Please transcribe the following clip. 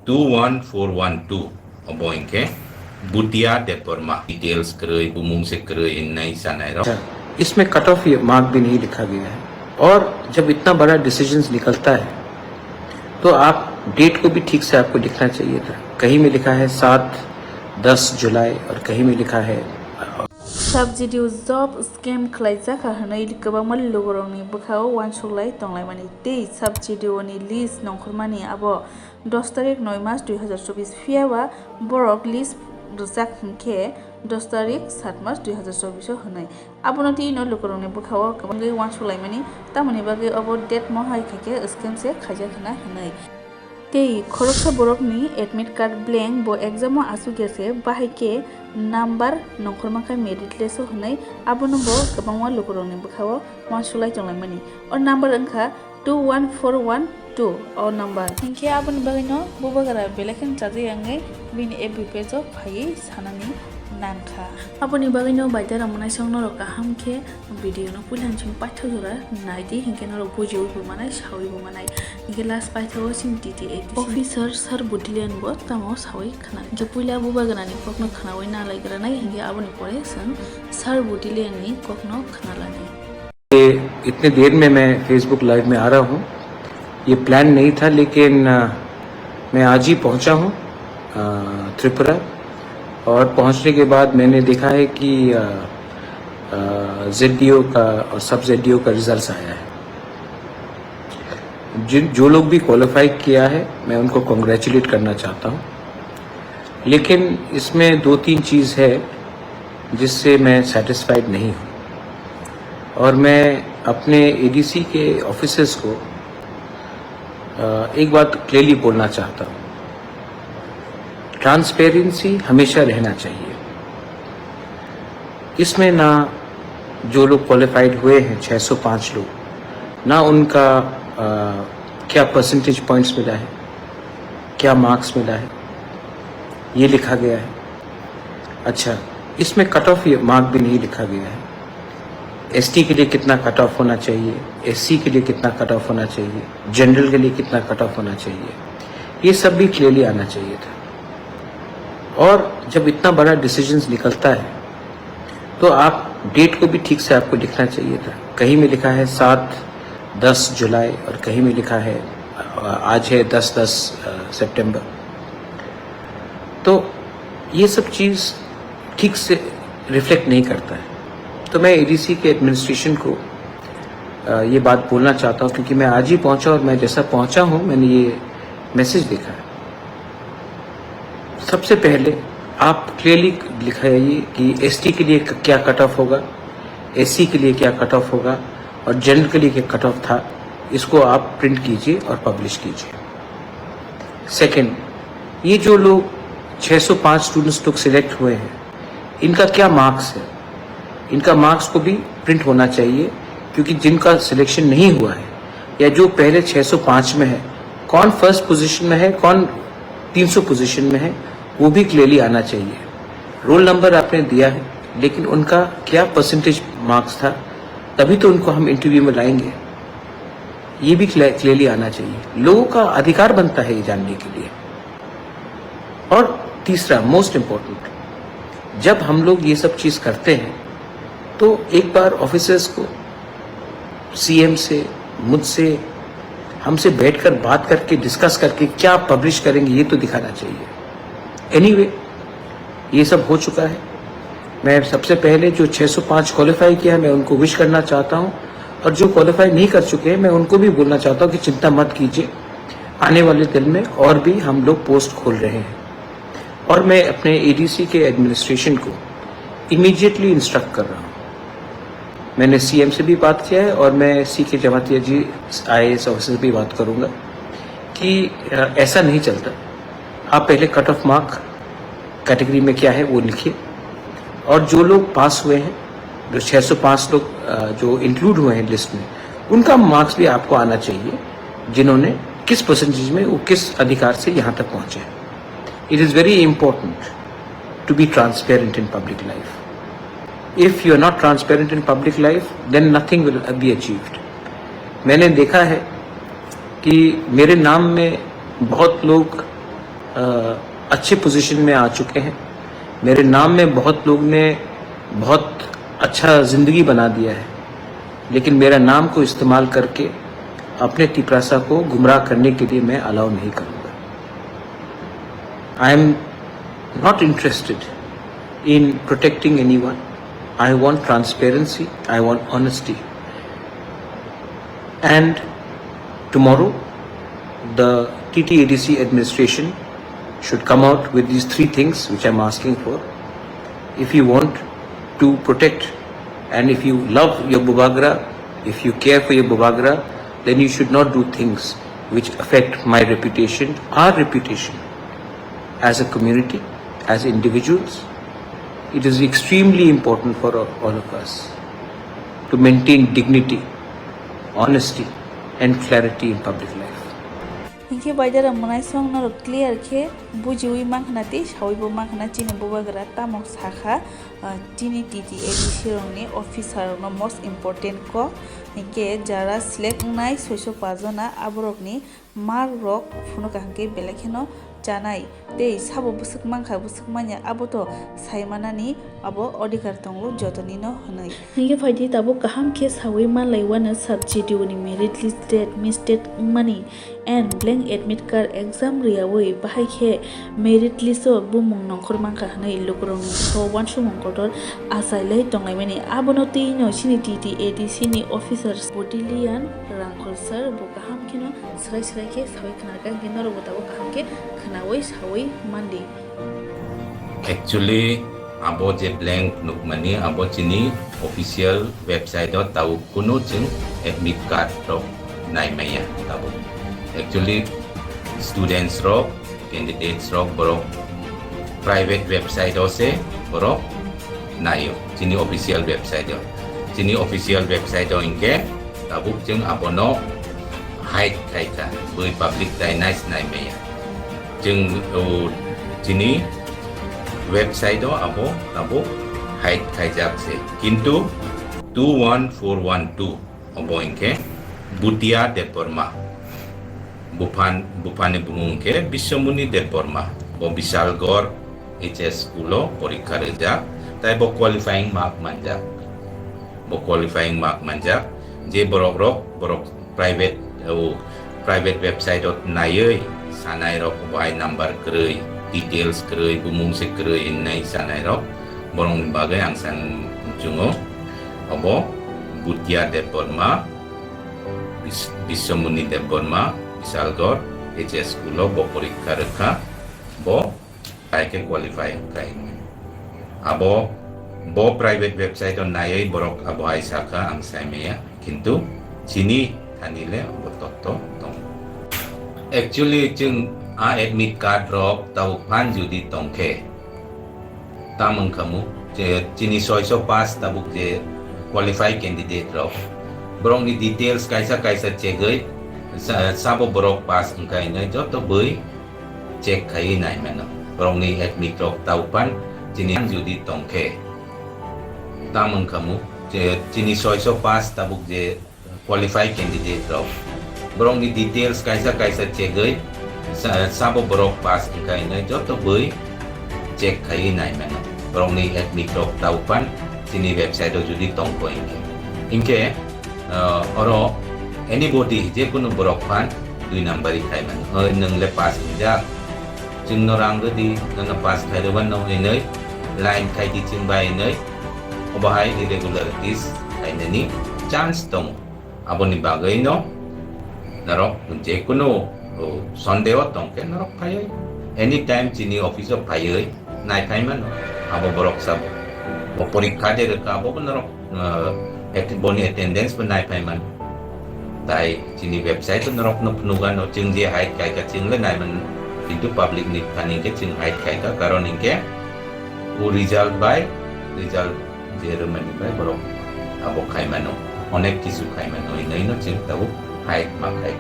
21412 aboing ke butia de perma details kerei bumung se kerei nai sanai ro इसमें cut off mark भी नहीं लिखा गया है। और जब इतना बड़ा डिसीजंस निकलता है तो आप डेट को भी ठीक से आपको लिखना चाहिए था। कहीं में लिखा है 7-10 जुलाई और कहीं में लिखा है Subsidy job scam khalaijak hanai kwbangma lugorokni bwkhao uansukhlai tonglaimani tei subsidy ni list nongkhormani abo 10 tarik 9 mas 2024 phiaba borok list rwjak hingkhe 10 tarik 7 mas 2024 hanai abono tino lugorokni bwkhao kwbangai uansukhlaimani tamoni bagui abo date mohai khaike scam se khaijak hina hanai tei khoroksa borokni admit card blank bo exam o asugese bahaike number nongkhormankhai merit list o hanai abono bo kwbangma lugorokni bwkhao uansukhlai tonglaimani o number wngkha 21412 o number hingkhe aboni bagui no bubagara belekhn chajai angai bini FB page o phaiui sanani nankha aboni bagui no baidara monai songno ro kaham khe video no puilan chung paitho jora naidi hingke no bujiu bu manai sawi bu manai hingke last paitho sing DT8 officer sir budilian bo tamo sawi khana je puila bu bagana ni kokno khana wai na laigra nai hingke aboni pore sang sir budilian ni kokno khana lani इतने देर में मैं Facebook live में आ रहा हूँ। ये plan नहीं था, लेकिन मैं आज ही पहुँचा हूँ त्रिपुरा। और पहुँचने के बाद मैंने देखा है कि ZDO का और सब ZDO का रिजल्ट आया है। जो लोग भी क्वालिफाई किया है मैं उनको कॉन्ग्रेचुलेट करना चाहता हूँ। लेकिन इसमें 2-3 चीज़ है जिससे मैं सेटिस्फाइड नहीं हूँ और मैं अपने ADC के ऑफिसर्स को एक बात क्लियरली बोलना चाहता हूँ। ट्रांसपेरेंसी हमेशा रहना चाहिए। इसमें ना जो लोग क्वालिफाइड हुए हैं 605 लोग, ना उनका क्या परसेंटेज पॉइंट्स मिला है, क्या मार्क्स मिला है, ये लिखा गया है। अच्छा, इसमें कट ऑफ मार्क भी नहीं लिखा गया है। ST के लिए कितना कट ऑफ होना चाहिए, SC के लिए कितना कट ऑफ होना चाहिए, जनरल के लिए कितना कट ऑफ होना चाहिए, ये सब भी क्लियरली आना चाहिए था। और जब इतना बड़ा डिसीजंस निकलता है तो आप डेट को भी ठीक से आपको लिखना चाहिए था। कहीं में लिखा है 7-10 जुलाई और कहीं में लिखा है आज है 10-10 सितंबर। तो ये सब चीज़ ठीक से रिफ्लेक्ट नहीं करता है। तो मैं ADC के एडमिनिस्ट्रेशन को ये बात बोलना चाहता हूँ, क्योंकि मैं आज ही पहुँचा और मैं जैसा पहुँचा हूँ मैंने ये मैसेज देखा है। सबसे पहले आप क्लियरली लिखाइए कि ST के लिए क्या कट ऑफ होगा, SC के लिए क्या कट ऑफ होगा और जनरल के लिए क्या कट ऑफ था। इसको आप प्रिंट कीजिए और पब्लिश कीजिए। सेकंड, ये जो लोग 605 स्टूडेंट्स लोग सिलेक्ट हुए हैं, इनका क्या मार्क्स है, इनका मार्क्स को भी प्रिंट होना चाहिए, क्योंकि जिनका सिलेक्शन नहीं हुआ है या जो पहले 605 में है, कौन फर्स्ट पोजीशन में है, कौन 300 पोजीशन में है, वो भी क्लियरली आना चाहिए। रोल नंबर आपने दिया है, लेकिन उनका क्या परसेंटेज मार्क्स था, तभी तो उनको हम इंटरव्यू में लाएंगे। ये भी क्लियरली आना चाहिए। लोगों का अधिकार बनता है ये जानने के लिए। और तीसरा मोस्ट इम्पोर्टेंट, जब हम लोग ये सब चीज़ करते हैं तो एक बार ऑफिसर्स को CM से, मुझसे, हमसे बैठकर बात करके डिस्कस करके क्या पब्लिश करेंगे ये तो दिखाना चाहिए। एनीवे, ये सब हो चुका है। मैं सबसे पहले जो 605 क्वालिफाई किया है मैं उनको विश करना चाहता हूँ, और जो क्वालिफाई नहीं कर चुके हैं मैं उनको भी बोलना चाहता हूँ कि चिंता मत कीजिए, आने वाले दिन में और भी हम लोग पोस्ट खोल रहे हैं। और मैं अपने ADC के एडमिनिस्ट्रेशन को इमीडिएटली इंस्ट्रक्ट कर रहा हूँ। मैंने CM से भी बात किया है और मैं CK जमातिया जी IAS ऑफिसर से भी बात करूँगा कि ऐसा नहीं चलता। आप पहले कट ऑफ मार्क कैटेगरी में क्या है वो लिखिए, और जो लोग पास हुए हैं, जो 605 लोग जो इंक्लूड हुए हैं लिस्ट में, उनका मार्क्स भी आपको आना चाहिए, जिन्होंने किस परसेंटेज में, वो किस अधिकार से यहाँ तक पहुँचे हैं। It is very important to be transparent in public life. If you are not transparent in public life, then nothing will be achieved. मैंने देखा है कि मेरे नाम में बहुत लोग अच्छे पोजीशन में आ चुके हैं। मेरे नाम में बहुत लोग ने बहुत अच्छा ज़िंदगी बना दिया है, लेकिन मेरा नाम को इस्तेमाल करके अपने तिपरासा को गुमराह करने के लिए मैं अलाउ नहीं करूँगा। I am not interested in protecting anyone. I want transparency, I want honesty. And tomorrow, the TTADC administration should come out with these 3 things which I'm asking for. If you want to protect and if you love your Bubagra, if you care for your Bubagra, then you should not do things which affect my reputation, our reputation as a community, as individuals. It is extremely important for all of us to maintain dignity, honesty and clarity in public life. Hingke baidara manai song na clear ke bujiwi manghnati sawibo manghna chini bubagra tamok sakha chini TTADC rongni officer no most important ko hingke jara select nai 605 jona aborokni mark rok phunuka hingke belekheno janai tei sabo busuk mangkha busuk manya abo to saimanani abo odhikar tongo jotoni no honai hingke phaidi tabo kaham ke sawi man laiwana subject ni merit list date mistake money and blank admit card exam riawi bahai khe merit list o bumung nongkhor mangkha hanai lukrong so wan sumong kotor asailai tongai mani abono tei no sini TTADC ni officers bodilian rangkhol sir bo kaham kino srai srai ke sawi khana ka ginaro botabo kaham ke khanawi sawi mandi Actually abo je blank nukmani abo chini official website o tau kuno chung admit card ro nai maya tau actually students ro candidates ro boro private website o se boro nayo chini official website o inke tabuk chung abono hide kai ka bui public dai nice nai maya chung chini website o abo tabo hide kai jak se kintu 21412 abo inke Butia Deporma Bupane Bumungke Bisomuni Deporma bo Bisalgor HS School porikha rejak tai bo qualifying mark manjak je borok private website ot nayoi sanai rok bai number krei details krei bumung se krei nai sanai rok borong bagai ang san jungo abo Butia Deporma Bisomuni Deporma Bisalgor HS School bo porikha rekha bo kai ke qualify kai abo bo private website on nayai borok abo ai saka ang saimea kintu chini thanile abo toto tong actually chung a admit card rok tau phan judi tongkhe tamang kamu je chini soiso pass tabuk je qualify candidate rok borong ni details kaisa chegai sabo borok pass angkai nai joto bui check khai nai mano borong ni admit rok tau pan chini judi tongkhe tamang kamu je chini soiso pass tabuk je qualify candidate rok borong ni details kaisa chegai sabo borok pass angkai nai joto bui check khai nai mano borong ni admit rok tau pan chini website judi tongko inke oro anybody je kuno borok pan 2 number khai man nang le pass ja chung no rang di nang pass khai de wan no nei line khai di chung bai nei obahai irregularities khai ni chance tong aboni bagai no narok je kuno sunday tong ke narok khai anytime chini office of khai nai khai man abo borok sab porikha de ka abo narok boni attendance ban nai khai man tai chini website narok no pnugan no chung je hide kai ka chung le nai man into public ni thani ke chung hide kai ka karon inke result Jerman by borok abo khai mano onek kisu khai mano inai no chung tau hide ma khai